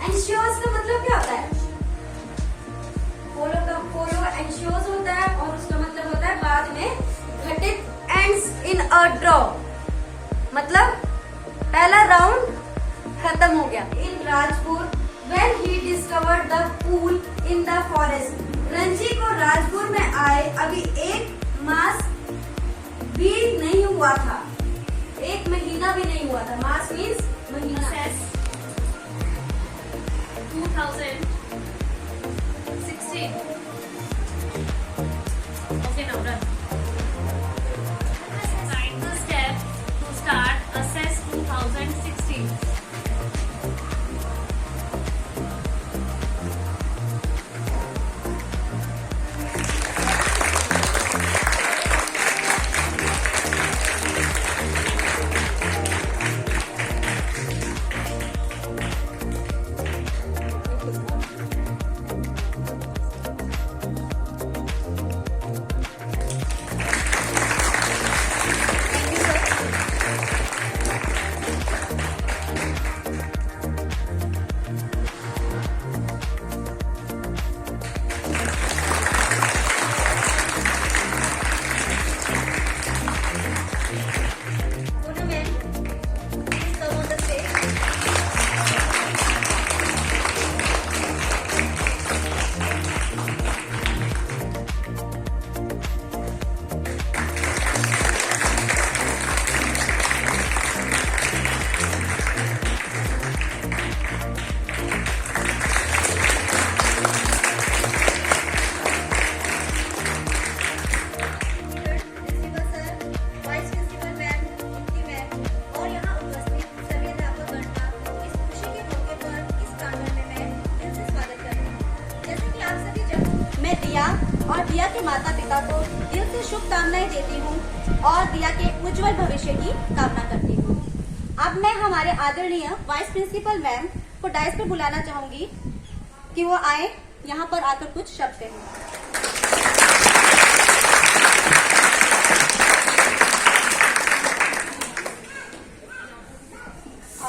Ensures का मतलब क्या होता है? फॉलो एंश्योर्स होता है और उसका मतलब होता है बाद में घटित एंड्स इन अ ड्रॉ, मतलब पहला राउंड खत्म हो गया। In Rajpur when he discovered the pool in the forest, Ranji को राजपुर में आए अभी एक मास भी नहीं हुआ था, एक महीना भी नहीं हुआ था। मास मीन्स महीना। 2016. Okay, now run. Write the step to start assess 2016. और दिया के माता पिता को दिल से शुभकामनाएं देती हूँ और दिया के उज्जवल भविष्य की कामना करती हूँ। अब मैं हमारे आदरणीय वाइस प्रिंसिपल मैम को डायस पे बुलाना चाहूंगी कि वो आए यहाँ पर आकर कुछ शब्द कहें।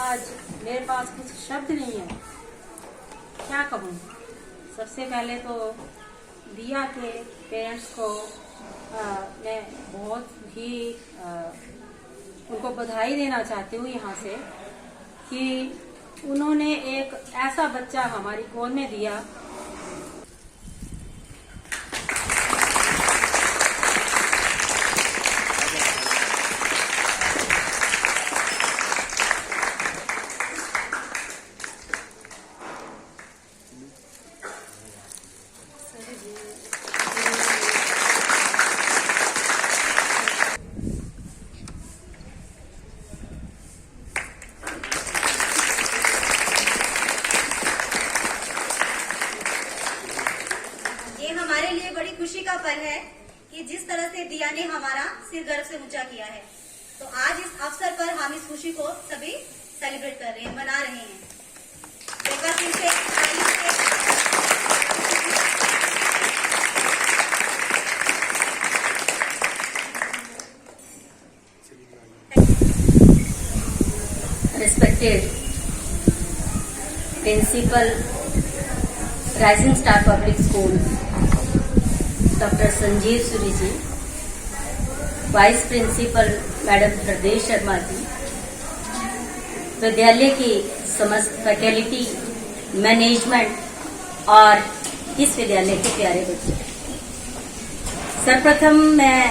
आज मेरे पास कुछ शब्द नहीं है, क्या कहूँ। सबसे पहले तो दिया के पेरेंट्स को मैं बहुत ही उनको बधाई देना चाहती हूँ यहाँ से कि उन्होंने एक ऐसा बच्चा हमारी गोद में दिया। हमारे लिए बड़ी खुशी का पल है कि जिस तरह से दिया ने हमारा सिर गर्व से ऊंचा किया है, तो आज इस अवसर पर हम इस खुशी को सभी सेलिब्रेट कर रहे हैं, मना रहे हैं। एक बार फिर से Respected Principal, Rising Star Public School, doctor Sanjeev Suri ji, vice principal madam Pradesh Sharma ji, विद्यालय की समस्त फैकल्टी, मैनेजमेंट और इस विद्यालय के प्यारे बच्चे, सर्वप्रथम मैं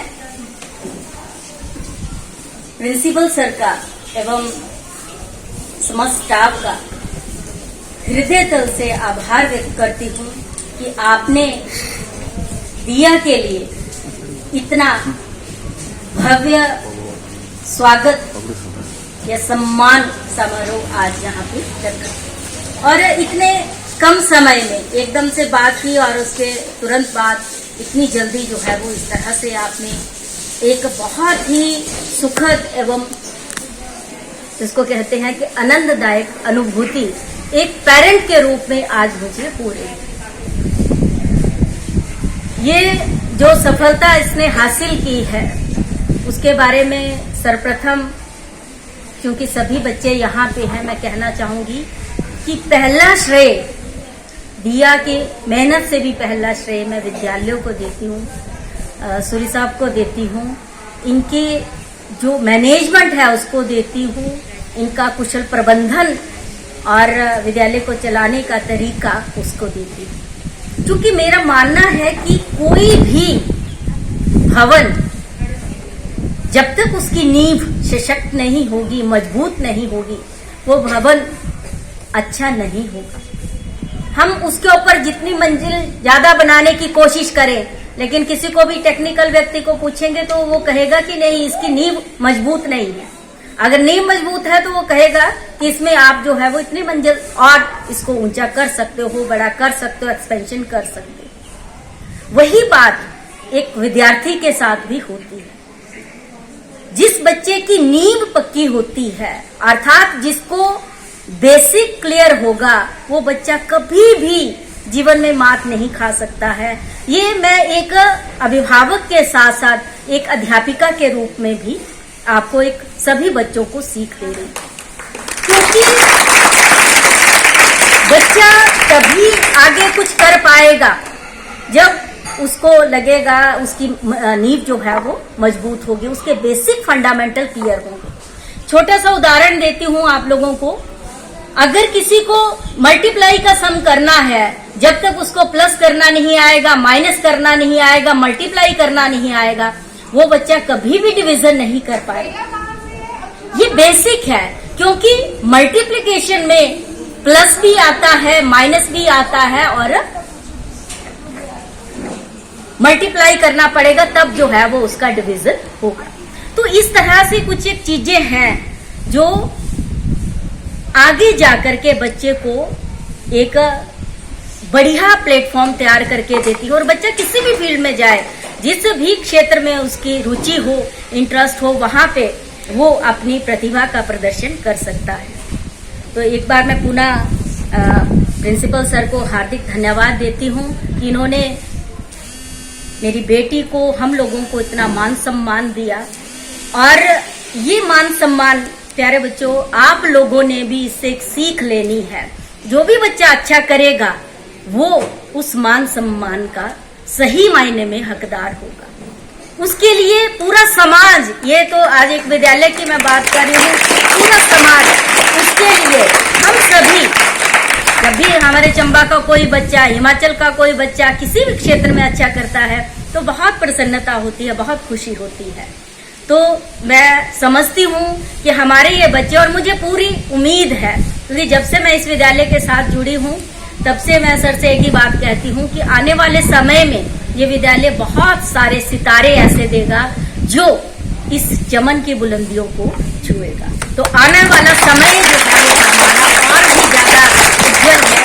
प्रिंसिपल सर का एवं समस्त स्टाफ का हृदय तल से आभार व्यक्त करती हूँ कि आपने दिया के लिए इतना भव्य स्वागत या सम्मान समारोह आज यहाँ पे रखा और इतने कम समय में एकदम से बात की और उसके तुरंत बाद इतनी जल्दी जो है वो इस तरह से आपने एक बहुत ही सुखद एवं जिसको कहते हैं कि आनंददायक अनुभूति एक पेरेंट के रूप में आज मुझे हो रही है। ये जो सफलता इसने हासिल की है उसके बारे में सर्वप्रथम, क्योंकि सभी बच्चे यहाँ पे हैं, मैं कहना चाहूंगी कि पहला श्रेय दिया की मेहनत से भी पहला श्रेय मैं विद्यालयों को देती हूँ, सूरी साहब को देती हूँ, इनके जो मैनेजमेंट है उसको देती हूँ, इनका कुशल प्रबंधन और विद्यालय को चलाने का तरीका उसको देती हूँ। क्योंकि मेरा मानना है कि कोई भी भवन जब तक उसकी नींव सशक्त नहीं होगी, मजबूत नहीं होगी, वो भवन अच्छा नहीं होगा। हम उसके ऊपर जितनी मंजिल ज्यादा बनाने की कोशिश करें, लेकिन किसी को भी टेक्निकल व्यक्ति को पूछेंगे तो वो कहेगा कि नहीं, इसकी नींव मजबूत नहीं है। अगर नींव मजबूत है तो वो कहेगा कि इसमें आप जो है वो इतनी मंजिल और इसको ऊंचा कर सकते हो, बड़ा कर सकते हो, एक्सपेंशन कर सकते हो। वही बात एक विद्यार्थी के साथ भी होती है। जिस बच्चे की नींव पक्की होती है, अर्थात जिसको बेसिक क्लियर होगा, वो बच्चा कभी भी जीवन में मात नहीं खा सकता है। ये मैं एक अभिभावक के साथ साथ एक अध्यापिका के रूप में भी आपको एक सभी बच्चों को सीख दे रही हूँ। क्योंकि बच्चा तभी आगे कुछ कर पाएगा जब उसको लगेगा उसकी नींव जो है वो मजबूत होगी, उसके बेसिक फंडामेंटल क्लियर होंगे। छोटा सा उदाहरण देती हूँ आप लोगों को। अगर किसी को मल्टीप्लाई का सम करना है, जब तक उसको प्लस करना नहीं आएगा, माइनस करना नहीं आएगा, मल्टीप्लाई करना नहीं आएगा, वो बच्चा कभी भी डिवीजन नहीं कर पाएगा। ये बेसिक है, क्योंकि मल्टीप्लिकेशन में प्लस भी आता है, माइनस भी आता है और मल्टीप्लाई करना पड़ेगा, तब जो है वो उसका डिवीजन होगा। तो इस तरह से कुछ एक चीजें हैं जो आगे जाकर के बच्चे को एक बढ़िया प्लेटफॉर्म तैयार करके देती है। और बच्चा किसी भी फील्ड में जाए, जिस भी क्षेत्र में उसकी रुचि हो, इंटरेस्ट हो, वहां पे वो अपनी प्रतिभा का प्रदर्शन कर सकता है। तो एक बार मैं पुनः प्रिंसिपल सर को हार्दिक धन्यवाद देती हूँ कि इन्होंने मेरी बेटी को, हम लोगों को इतना मान सम्मान दिया। और ये मान सम्मान प्यारे बच्चों, आप लोगों ने भी इससे एक सीख लेनी है। जो भी बच्चा अच्छा करेगा वो उस मान सम्मान का सही मायने में हकदार होगा। उसके लिए पूरा समाज, ये तो आज एक विद्यालय की मैं बात कर रही हूँ, पूरा समाज उसके लिए, हम सभी, जब भी हमारे चंबा का कोई बच्चा, हिमाचल का कोई बच्चा किसी भी क्षेत्र में अच्छा करता है तो बहुत प्रसन्नता होती है, बहुत खुशी होती है। तो मैं समझती हूँ कि हमारे ये बच्चे, और मुझे पूरी उम्मीद है, क्योंकि जब से मैं इस विद्यालय के साथ जुड़ी हूँ तब से मैं सर से एक ही बात कहती हूँ कि आने वाले समय में ये विद्यालय बहुत सारे सितारे ऐसे देगा जो इस चमन की बुलंदियों को छुएगा। तो आने वाला समय जो है वो हमारा और भी ज्यादा उज्जवल है,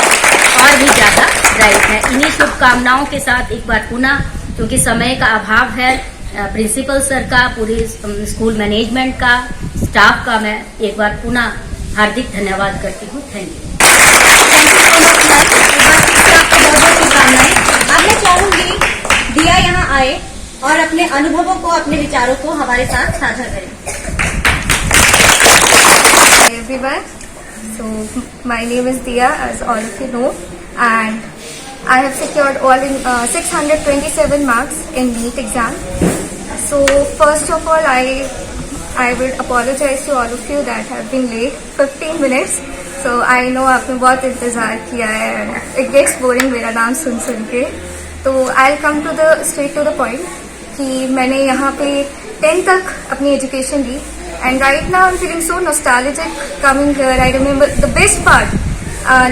और भी ज्यादा ब्राइट है। इन्हीं शुभकामनाओं के साथ एक बार पुनः, क्योंकि समय का अभाव है, प्रिंसिपल सर का, पूरी स्कूल मैनेजमेंट का, स्टाफ का मैं एक बार पुनः हार्दिक धन्यवाद करती हूँ। Thank you. अब मैं चाहूंगी दिया यहाँ आए और अपने अनुभवों को, अपने विचारों को हमारे साथ साझा करें। Hi everyone. So my name is Dia, as all of you know, and I have secured all in 627 marks in NEET exam. So first of all, I would apologize to all of you that have been late 15 minutes. So I know आपने बहुत इंतजार किया है and it gets boring मेरा नाम सुन के। तो I'll come to the straight to the point कि मैंने यहाँ पे 10th तक अपनी एजुकेशन ली, and right now I'm feeling so nostalgic coming here. I remember the best part,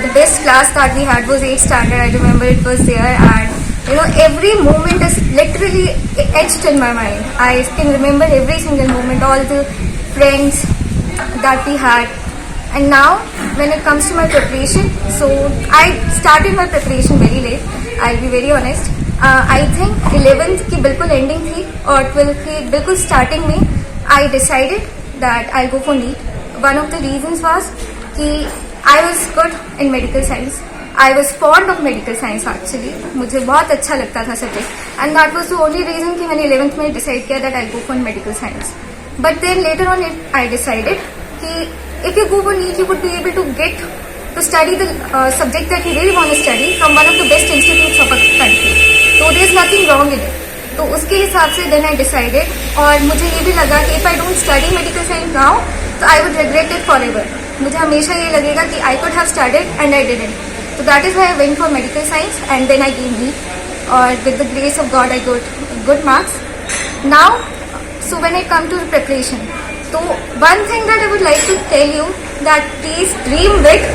the best class that we had was 8th standard. I remember it was there, and you know every moment is literally etched in my mind. I can remember every single moment, all the friends that we had, And now, when it comes to my preparation, so I started my preparation very late. I'll be very honest. I think 11th की बिल्कुल ending थी और 12th की बिल्कुल starting में I decided that I'll go for NEET. One of the reasons was कि I was good in medical science. I was fond of medical science actually. मुझे बहुत अच्छा लगता था subject. And that was the only reason कि मैंने 11th में decide किया that I'll go for medical science. But then later on I decided कि if you go for NEET, you would be able to get to study the subject that you really want to study from one of the best institutes of our country. So there's nothing wrong in it. तो उसके हिसाब से then I decided, और मुझे ये भी लगा कि if I don't study medical science now, तो I would regret it forever. मुझे हमेशा ये लगेगा कि I could have studied and I didn't. So that is why I went for medical science and then I gave NEET. और with the grace of God, I got good marks. Now, so when I come to the preparation, तो one thing that I would like to tell you that please dream big.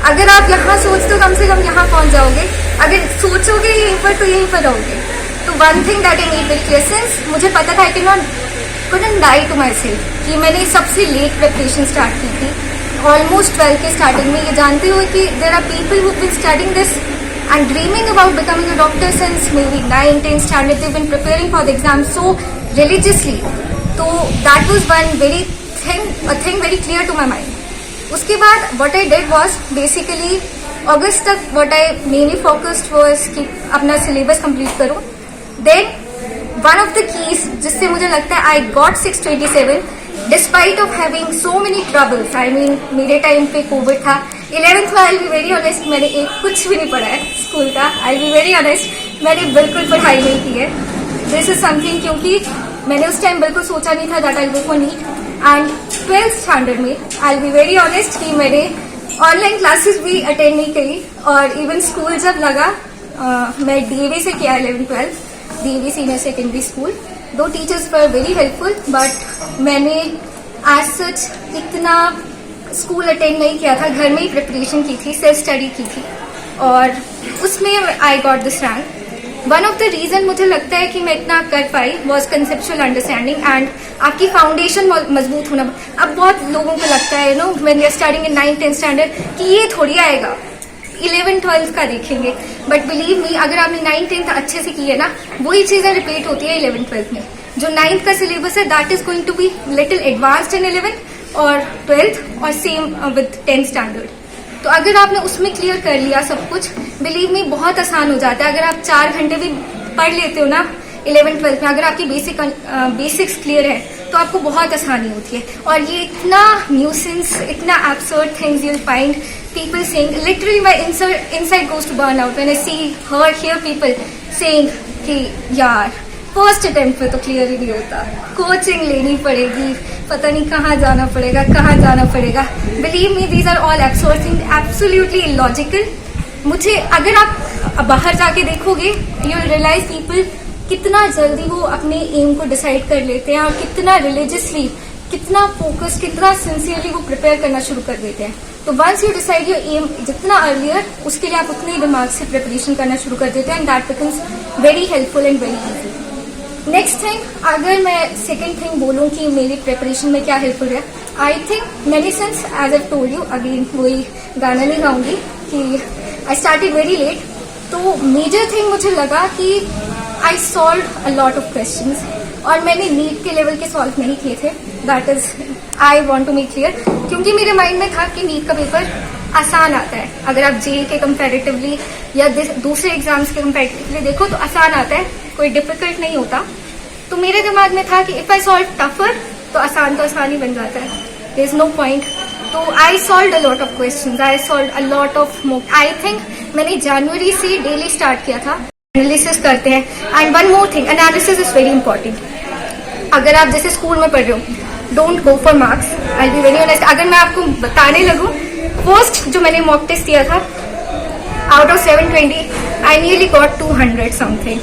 अगर आप यहाँ सोच तो कम से कम यहाँ पहुँच जाओगे, अगर सोचोगे यहीं पर तो यहीं पर रहोगे. तो one thing that I need very clear, since मुझे पता था I couldn't lie to myself कि मैंने सबसे late preparation start की थी, almost 12 के starting में. ये जानते हो कि there are people who've been studying this and dreaming about becoming a doctor since maybe 9, 10 standard. They've been preparing for the exam so religiously. तो that was one thing very clear to my mind. उसके बाद what I did was basically अगस्त तक what I mainly focused was कि अपना syllabus complete करूँ. Then one of the keys जिससे मुझे लगता है I got 627 despite of having so many troubles. I mean मेरे टाइम पे कोविड था. 11th में I'll be very honest, मैंने कुछ भी नहीं पढ़ा है स्कूल का. I'll be very honest, मैंने बिल्कुल पढ़ाई नहीं की है. This is something क्योंकि मैंने उस टाइम बिल्कुल सोचा नहीं था that I'll go for NEET. And 12th standard में I will be very honest कि मैंने ऑनलाइन क्लासेस भी अटेंड नहीं करी. और इवन स्कूल जब लगा मैं डीएवी से किया 11-12 डीएवी सीनियर सेकेंडरी स्कूल. दो teachers were very helpful but मैंने एज सच इतना स्कूल अटेंड नहीं किया था. घर में ही प्रिपरेशन की थी, सेल्फ स्टडी की थी और उसमें I got this rank. One of the reason मुझे लगता है कि मैं इतना कर पाई वॉज कंसेप्चुअल अंडरस्टैंडिंग एंड आपकी फाउंडेशन मजबूत होना. अब बहुत लोगों को लगता है no when we are starting in 9th-10th standard कि ये थोड़ी आएगा, 11th-12th का देखेंगे. बट बिलीव मी, अगर आपने 9th-10th अच्छे से की है ना, वही चीजें रिपीट होती है 11th-12th में. जो 9th का सिलेबस है that is going to be little advanced in 11th और 12th और सेम विद 10th स्टैंडर्ड. तो अगर आपने उसमें क्लियर कर लिया सब कुछ, बिलीव मी बहुत आसान हो जाता है. अगर आप 4 घंटे भी पढ़ लेते हो ना 11th-12th में, अगर आपकी बेसिक्स क्लियर है तो आपको बहुत आसानी होती है. और ये इतना न्यूसेंस, इतना absurd things you will find people saying, literally my inside goes to burn out when I see here people saying कि यार फर्स्ट अटेम्प्ट पे तो क्लियर ही नहीं होता, कोचिंग लेनी पड़ेगी, पता नहीं कहाँ जाना पड़ेगा. Believe me these are all absurd thing, absolutely illogical. मुझे अगर आप बाहर जाके देखोगे यू विल रियलाइज पीपल कितना जल्दी वो अपने एम को डिसाइड कर लेते हैं और कितना रिलीजियसली, कितना फोकस, कितना सिंसियरली वो प्रिपेयर करना शुरू कर देते हैं. तो once you decide your aim जितना अर्लियर, उसके लिए आप उतने दिमाग से प्रिपरेशन करना शुरू कर देते हैं and that becomes very helpful and very easy. Next thing, अगर मैं सेकेंड थिंग बोलूँ कि मेरी प्रिपरेशन में क्या हेल्पफुल है, I think medicines as I told you, again वही गाना नहीं गाऊंगी कि आई स्टार्टेड वेरी लेट. तो मेजर थिंग मुझे लगा कि I solve a lot of questions और मैंने नीट के लेवल के सॉल्व नहीं किए थे. That is I want to make clear, क्योंकि मेरे माइंड में था कि नीट का पेपर आसान आता है. अगर आप जेई के कंपैरेटिवली या दूसरे एग्जाम्स के कंपैरेटिवली देखो तो आसान आता है, कोई डिफिकल्ट नहीं होता. तो मेरे दिमाग में था कि इफ आई सॉल्व टफर तो आसान ही बन जाता है, देयर इज नो पॉइंट. तो I solve a lot of questions, I solve a lot of mock. I think मैंने जनवरी से डेली स्टार्ट किया था. एनालिसिस करते हैं and one more thing, analysis is very important. अगर आप जैसे स्कूल में पढ़ रहे हो, don't go for marks. I B very honest, अगर मैं आपको बताने लगूं, फर्स्ट जो मैंने मॉक टेस्ट दिया था out of 720 I nearly got 200 something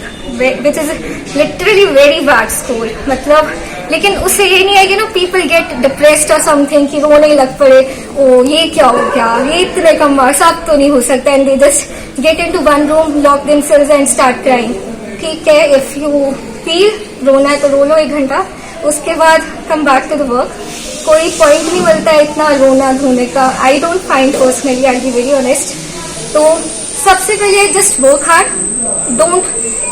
which is literally very bad score. मतलब लेकिन उससे ये नहीं है कि people get depressed or something कि रोने लग पड़े, ओ ये क्या हो गया, ये इतने कम मार्क्स, अब तो नहीं हो सकता, and they just get into one room, lock themselves and start crying. ठीक है, if you feel रोना है तो रो लो 1 घंटा, उसके बाद come back to the work. कोई पॉइंट नहीं मिलता है इतना रोना धोने का. I don't find personally, I B very honest. तो सबसे पहले just work hard. Don't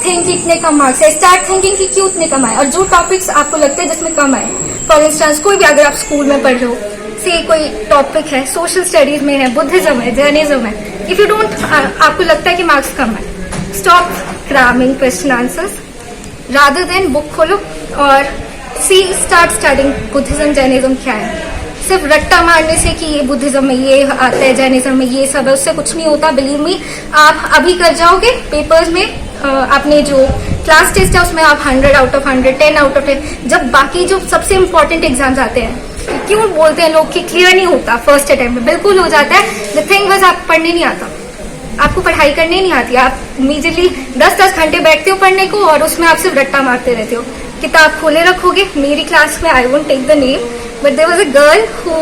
think इतने कम मार्क्स है. स्टार्ट थिंकिंग कि क्यों इतने कम आए, और जो टॉपिक्स आपको लगता है जिसमें कम आए, फॉर इंस्टेंस कोई भी अगर आप स्कूल में पढ़ रहे हो, से कोई टॉपिक है, सोशल स्टडीज में है, बुद्धिज्म है, जैनिज्म है, इफ यू डोंट, आपको लगता है कि मार्क्स कम है, stop cramming question answers, rather than book खोलो और स्टार्ट स्टडिंग बुद्धिज्म, जैनिज्म क्या है. सिर्फ रट्टा मारने से कि ये बुद्धिज्म में ये आता है, जैनिज्म में ये सब है, उससे कुछ नहीं होता. बिलीव मी, आप अभी कर जाओगे पेपर्स में, अपने जो क्लास टेस्ट है उसमें आप 100 आउट ऑफ 100, 10 आउट ऑफ 10. जब बाकी जो सबसे इंपॉर्टेंट एग्जाम्स आते हैं, क्यों बोलते हैं लोग कि क्लियर नहीं होता फर्स्ट अटेम्प्ट में, बिल्कुल हो जाता है. द थिंग वाज, आप पढ़ने नहीं आता, आपको पढ़ाई करने नहीं आती. आप इमीडिएटली 10-10 घंटे बैठते हो पढ़ने को और उसमें आप सिर्फ रट्टा मारते रहते हो. किताब खोले रखोगे. मेरी क्लास में, I won't take the name, but there was a girl who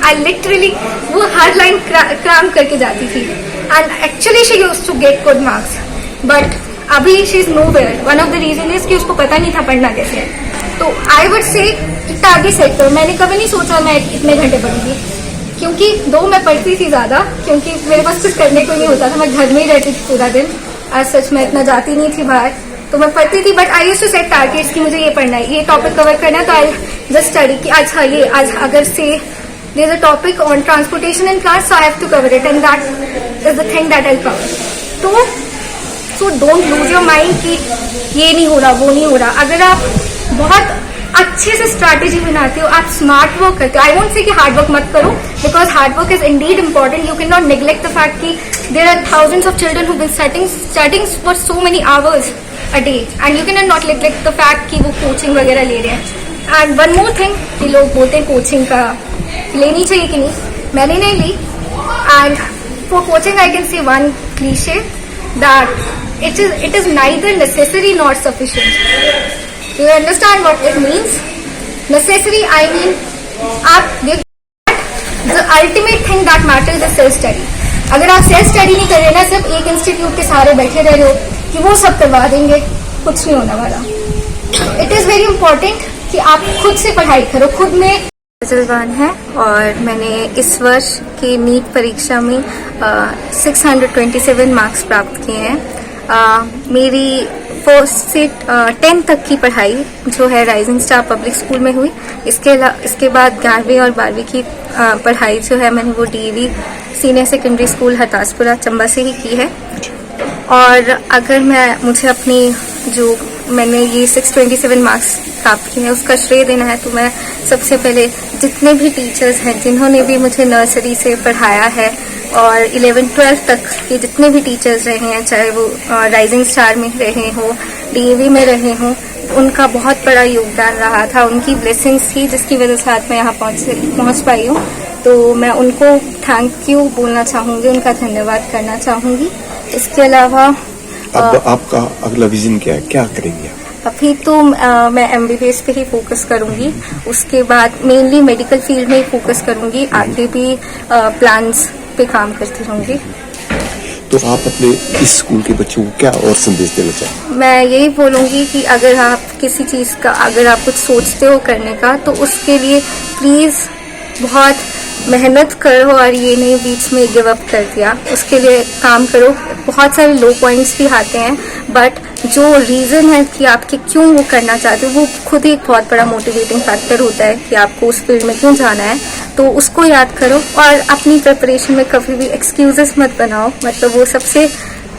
I literally, वो हर लाइन क्राम करके जाती थी and actually she used to get good marks. But अभी she is nowhere. One of the reason is कि उसको पता नहीं था पढ़ना कैसे है. तो I would say target set करो. मैंने कभी नहीं सोचा मैं इतने घंटे पढ़ूंगी, क्योंकि दो मैं पढ़ती थी ज्यादा, क्योंकि मेरे पास कुछ करने को नहीं होता था. मैं घर में ही रहती थी पूरा दिन. आज सच में इतना जाती नहीं थी बाहर, तो मैं पढ़ती थी. But I used to set targets कि मुझे ये पढ़ना है, ये टॉपिक कवर करना है, तो आई जस्ट स्टडी कि अच्छा ये आज अगर say there is a topic on transportation in class, so I have to cover it and that is the thing that I cover. तो so don't lose your mind कि ये नहीं हो रहा, वो नहीं हो रहा. अगर आप बहुत अच्छे से स्ट्रैटेजी बनाते हो, आप स्मार्ट वर्क करते हो. आई वोंट से कि हार्ड वर्क मत करो, because hard work is indeed important. You can not neglect the fact कि there are thousands of children who been studying for so many hours a day, and you can not neglect the fact कि वो coaching वगैरह ले रहे हैं. And one more thing कि लोग बोलते हैं कोचिंग का लेनी चाहिए कि नहीं, मैंने नहीं ली. And for coaching I can say one cliche that it is neither necessary nor sufficient. You understand what it means? Necessary, I mean, the ultimate thing that matters is self study. अगर आप self study नहीं कर रहे ना, सिर्फ एक institute के सारे बैठे रह रहे हो कि वो सब करवा देंगे, कुछ नहीं होने वाला. इट इज वेरी इंपॉर्टेंट कि आप खुद से पढ़ाई करो, खुद में. जलवान है और मैंने इस वर्ष की नीट परीक्षा में 627 मार्क्स प्राप्त किए हैं. मेरी फर्स्ट से 10 तक की पढ़ाई जो है राइजिंग स्टार पब्लिक स्कूल में हुई. इसके बाद 11वीं और 12वीं की पढ़ाई जो है मैंने वो DV senior secondary school Hataspura Chamba से ही की है. और अगर मुझे अपनी जो मैंने ये 627 मार्क्स प्राप्त किए हैं उसका श्रेय देना है, तो मैं सबसे पहले जितने भी टीचर्स हैं जिन्होंने भी मुझे नर्सरी से पढ़ाया है और 11-12 तक के जितने भी टीचर्स रहे हैं, चाहे वो राइजिंग स्टार में रहे हों, डीएवी में रहे हों, उनका बहुत बड़ा योगदान रहा था. उनकी ब्लेसिंग्स थी जिसकी वजह से आज मैं यहाँ पहुँच पाई हूँ. तो मैं उनको थैंक यू बोलना चाहूँगी, उनका धन्यवाद करना चाहूँगी. इसके अलावा अब आपका अगला विजन क्या है, क्या करेंगे आप? अभी तो मैं एमबीबीएस पे ही फोकस करूंगी. उसके बाद मेनली मेडिकल फील्ड में ही फोकस करूंगी. आगे भी प्लान्स पे काम करती रहूंगी. तो आप अपने इस स्कूल के बच्चों को क्या और संदेश देना चाहेंगे? मैं यही बोलूंगी कि अगर आप किसी चीज का, अगर आप कुछ सोचते हो करने का, तो उसके लिए प्लीज बहुत मेहनत करो और ये नहीं बीच में गिव अप कर दिया. उसके लिए काम करो. बहुत सारे लो पॉइंट्स भी आते हैं, बट जो रीजन है कि आपके क्यों वो करना चाहते हो, वो खुद ही एक बहुत बड़ा मोटिवेटिंग फैक्टर होता है कि आपको उस फील्ड में क्यों जाना है. तो उसको याद करो और अपनी प्रिपरेशन में कभी भी एक्सक्यूजेस मत बनाओ. मतलब वो सबसे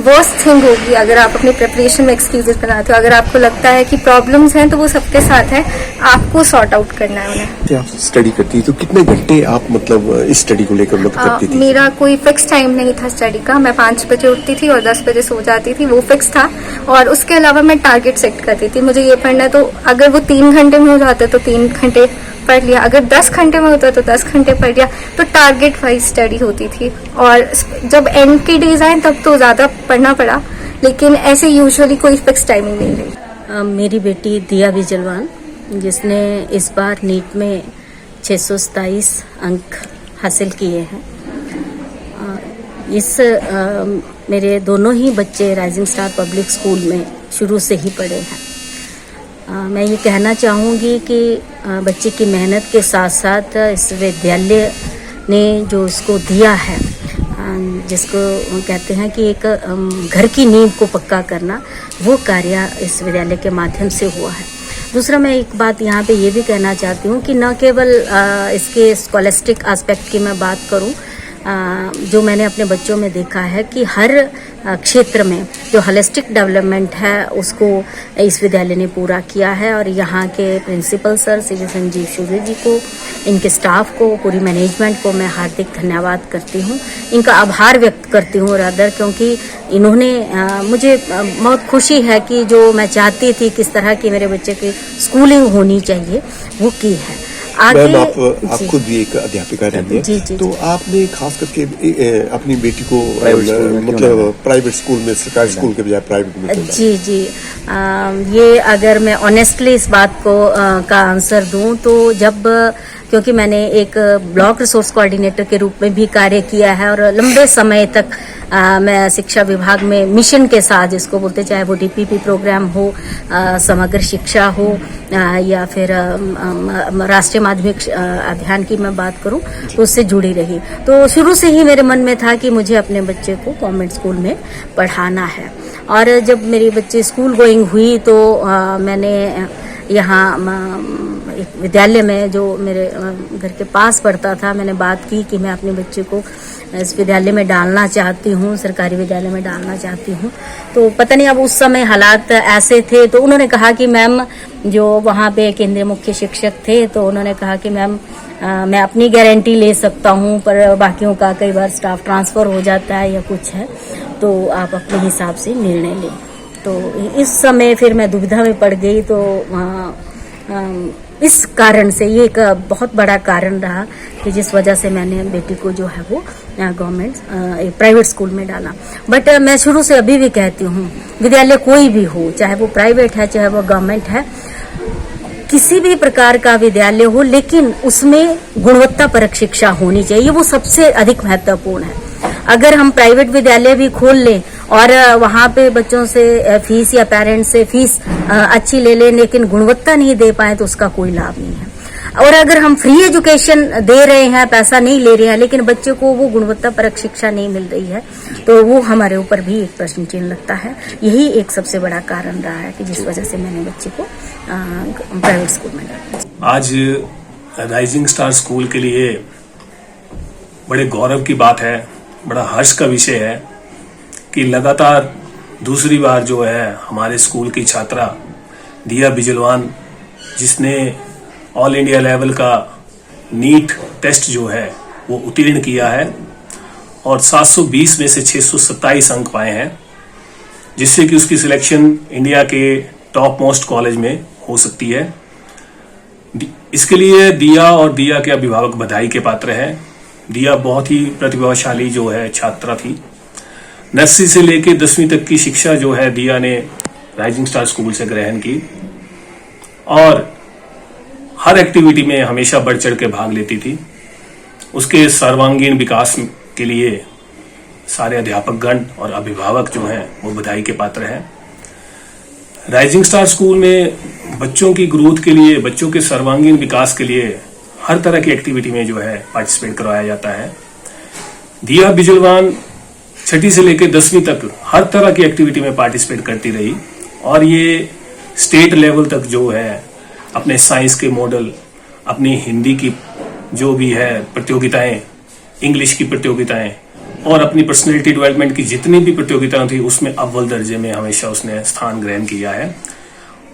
वर्स्ट थिंग होगी अगर आप अपनी प्रिपरेशन में एक्सक्यूजेस बनाते हो. अगर आपको लगता है कि प्रॉब्लम्स हैं तो वो सबके साथ है, आपको सॉर्ट आउट करना है उन्हें. आप स्टडी करती तो कितने घंटे आप मतलब इस स्टडी को लेकर करती थी? मेरा कोई फिक्स टाइम नहीं था स्टडी का. मैं 5 बजे उठती थी और 10 बजे सो जाती थी, वो फिक्स था. और उसके अलावा मैं टारगेट सेट करती थी, मुझे ये पढ़ना है. तो अगर वो 3 घंटे में हो जाता तो 3 घंटे पढ़ लिया, अगर 10 घंटे में होता तो 10 घंटे पढ़ लिया. तो टारगेट वाइज स्टडी होती थी. और जब एंड के डेज आए तब तो ज्यादा पढ़ना पड़ा, लेकिन ऐसे यूजुअली कोई फिक्स टाइमिंग नहीं रही. मेरी बेटी दिया विजलवान, जिसने इस बार नीट में 627 अंक हासिल किए हैं. मेरे दोनों ही बच्चे राइजिंग स्टार पब्लिक स्कूल में शुरू से ही पढ़े हैं. मैं ये कहना चाहूँगी कि बच्चे की मेहनत के साथ साथ इस विद्यालय ने जो इसको दिया है, जिसको कहते हैं कि एक घर की नींव को पक्का करना, वो कार्य इस विद्यालय के माध्यम से हुआ है। दूसरा, मैं एक बात यहाँ पे ये भी कहना चाहती हूँ कि न केवल इसके स्कॉलस्टिक एस्पेक्ट की मैं बात करूँ, जो मैंने अपने बच्चों में देखा है कि हर क्षेत्र में जो होलिस्टिक डेवलपमेंट है उसको इस विद्यालय ने पूरा किया है। और यहाँ के प्रिंसिपल सर श्री संजीव सूर्य जी को, इनके स्टाफ को, पूरी मैनेजमेंट को मैं हार्दिक धन्यवाद करती हूँ, इनका आभार व्यक्त करती हूँ रादर, क्योंकि इन्होंने मुझे बहुत खुशी है कि जो मैं चाहती थी किस तरह की मेरे बच्चे की स्कूलिंग होनी चाहिए वो की है। मैम, आप खुद भी एक अध्यापिका रही है, जी। तो आपने खास करके अपनी बेटी को मतलब प्राइवेट स्कूल में, सरकारी स्कूल के बजाय प्राइवेट में जी ये अगर मैं ऑनेस्टली इस बात को का आंसर दूं तो क्योंकि मैंने एक ब्लॉक रिसोर्स कोऑर्डिनेटर के रूप में भी कार्य किया है और लंबे समय तक मैं शिक्षा विभाग में मिशन के साथ, जिसको बोलते चाहे वो डीपीपी प्रोग्राम हो, समग्र शिक्षा हो, या फिर राष्ट्रीय माध्यमिक अभियान की मैं बात करूं तो उससे जुड़ी रही। तो शुरू से ही मेरे मन में था कि मुझे अपने बच्चे को गवर्नमेंट स्कूल में पढ़ाना है। और जब मेरी बच्ची स्कूल गोइंग हुई तो मैंने यहाँ एक विद्यालय में जो मेरे घर के पास पढ़ता था, मैंने बात की कि मैं अपने बच्चे को इस विद्यालय में डालना चाहती हूँ, सरकारी विद्यालय में डालना चाहती हूँ। तो पता नहीं अब उस समय हालात ऐसे थे, तो उन्होंने कहा कि मैम, जो वहाँ पे केंद्रीय मुख्य शिक्षक थे, तो उन्होंने कहा कि मैम मैं अपनी गारंटी ले सकता हूँ, पर बाकियों का कई बार स्टाफ ट्रांसफर हो जाता है या कुछ है, तो आप अपने हिसाब से निर्णय लें। तो इस समय फिर मैं दुविधा में पड़ गई। तो इस कारण से ये एक बहुत बड़ा कारण रहा कि जिस वजह से मैंने बेटी को जो है वो गवर्नमेंट प्राइवेट स्कूल में डाला। बट मैं शुरू से अभी भी कहती हूँ, विद्यालय कोई भी हो, चाहे वो प्राइवेट है चाहे वो गवर्नमेंट है, किसी भी प्रकार का विद्यालय हो, लेकिन उसमें गुणवत्तापरक शिक्षा होनी चाहिए, वो सबसे अधिक महत्वपूर्ण है। अगर हम प्राइवेट विद्यालय भी खोल लें और वहाँ पे बच्चों से फीस या पेरेंट्स से फीस अच्छी ले लें, लेकिन गुणवत्ता नहीं दे पाए तो उसका कोई लाभ नहीं है। और अगर हम फ्री एजुकेशन दे रहे हैं, पैसा नहीं ले रहे हैं, लेकिन बच्चे को वो गुणवत्तापरक शिक्षा नहीं मिल रही है, तो वो हमारे ऊपर भी एक प्रश्न चिन्ह लगता है। यही एक सबसे बड़ा कारण रहा है कि जिस वजह से मैंने बच्चे को प्राइवेट स्कूल में डाला। आज राइजिंग स्टार स्कूल के लिए बड़े गौरव की बात है, बड़ा हर्ष का विषय है कि लगातार दूसरी बार जो है हमारे स्कूल की छात्रा दिया बिजलवान, जिसने ऑल इंडिया लेवल का नीट टेस्ट जो है वो उत्तीर्ण किया है और 720 में से 627 अंक पाए हैं, जिससे कि उसकी सिलेक्शन इंडिया के टॉप मोस्ट कॉलेज में हो सकती है। इसके लिए दिया और दिया के अभिभावक बधाई के पात्र हैं। दिया बहुत ही प्रतिभाशाली जो है छात्रा थी। नर्सरी से लेकर 10वीं तक की शिक्षा जो है दिया ने राइजिंग स्टार स्कूल से ग्रहण की और हर एक्टिविटी में हमेशा बढ़ चढ़ के भाग लेती थी। उसके सर्वांगीण विकास के लिए सारे अध्यापकगण और अभिभावक जो हैं वो बधाई के पात्र हैं। राइजिंग स्टार स्कूल में बच्चों की ग्रोथ के लिए, बच्चों के सर्वांगीण विकास के लिए हर तरह की एक्टिविटी में जो है पार्टिसिपेट करवाया जाता है। दिया बिजलवान 6ठी से लेकर 10वीं तक हर तरह की एक्टिविटी में पार्टिसिपेट करती रही और ये स्टेट लेवल तक जो है अपने साइंस के मॉडल, अपनी हिंदी की जो भी है प्रतियोगिताएं, इंग्लिश की प्रतियोगिताएं और अपनी पर्सनैलिटी डेवलपमेंट की जितनी भी प्रतियोगिताएं थी उसमें अव्वल दर्जे में हमेशा उसने स्थान ग्रहण किया है।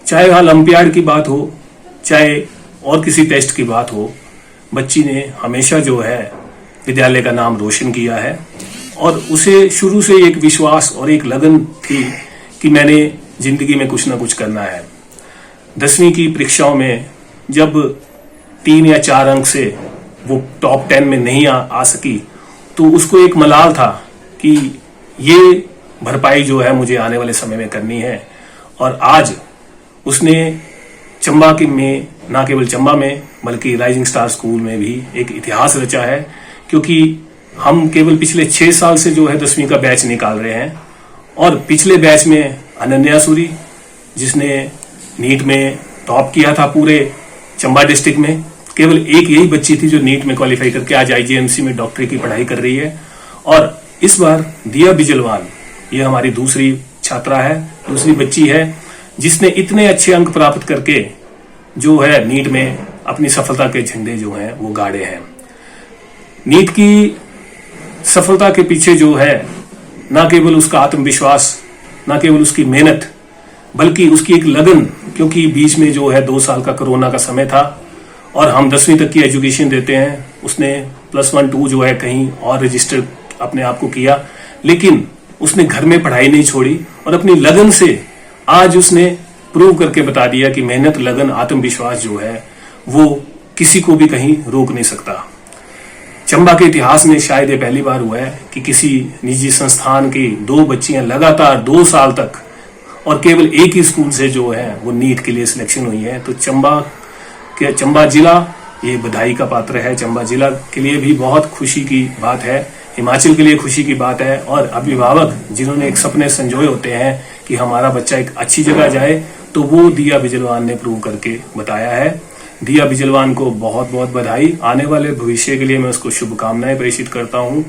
चाहे ओलंपियाड की बात हो, चाहे और किसी टेस्ट की बात हो, बच्ची ने हमेशा जो है विद्यालय का नाम रोशन किया है और उसे शुरू से एक विश्वास और एक लगन थी कि मैंने जिंदगी में कुछ ना कुछ करना है। 10वीं की परीक्षाओं में जब 3 या 4 अंक से वो टॉप 10 में नहीं आ सकी तो उसको एक मलाल था कि ये भरपाई जो है मुझे आने वाले समय में करनी है। और आज उसने चंबा के में, ना केवल चंबा में बल्कि राइजिंग स्टार स्कूल में भी एक इतिहास रचा है, क्योंकि हम केवल पिछले 6 साल से जो है 10वीं का बैच निकाल रहे हैं और पिछले बैच में अनन्या सूरी जिसने नीट में टॉप किया था पूरे चंबा डिस्ट्रिक्ट में केवल एक यही बच्ची थी जो नीट में क्वालिफाई करके आज आईजीएमसी में डॉक्टरी की पढ़ाई कर रही है। और इस बार दिया बिजलवाल ये हमारी दूसरी छात्रा है, दूसरी बच्ची है जिसने इतने अच्छे अंक प्राप्त करके जो है नीट में अपनी सफलता के झंडे जो हैं वो गाड़े हैं। नीट की सफलता के पीछे जो है न केवल उसका आत्मविश्वास, न केवल उसकी मेहनत, बल्कि उसकी एक लगन, क्योंकि बीच में जो है 2 साल का कोरोना का समय था और हम 10वीं तक की एजुकेशन देते हैं। उसने +1 2 जो है कहीं और रजिस्टर अपने आप को किया, लेकिन उसने घर में पढ़ाई नहीं छोड़ी और अपनी लगन से आज उसने प्रूव करके बता दिया कि मेहनत, लगन, आत्मविश्वास जो है वो किसी को भी कहीं रोक नहीं सकता। चंबा के इतिहास में शायद ये पहली बार हुआ है कि किसी निजी संस्थान की 2 बच्चियां लगातार 2 साल तक और केवल एक ही स्कूल से जो है वो नीट के लिए सिलेक्शन हुई है। तो चंबा जिला ये बधाई का पात्र है। चंबा जिला के लिए भी बहुत खुशी की बात है, हिमाचल के लिए खुशी की बात है। और अभिभावक जिन्होंने एक सपने संजोए होते हैं कि हमारा बच्चा एक अच्छी जगह जाए, तो वो दिया बिजलवान ने प्रूव करके बताया है। दिया बिजलवान को बहुत बहुत बधाई। आने वाले भविष्य के लिए मैं उसको शुभकामनाएं प्रेषित करता हूं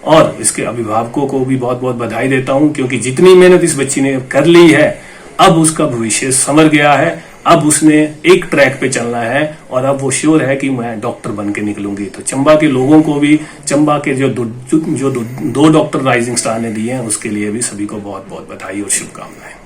और इसके अभिभावकों को भी बहुत बहुत बधाई देता हूं, क्योंकि जितनी मेहनत इस बच्ची ने कर ली है अब उसका भविष्य संवर गया है। अब उसने एक ट्रैक पे चलना है और अब वो श्योर है कि मैं डॉक्टर बन के निकलूंगी। तो चंबा के लोगों को भी, चंबा के जो 2 डॉक्टर राइजिंग स्टार ने दिए हैं उसके लिए भी सभी को बहुत बहुत बधाई और शुभकामनाएं।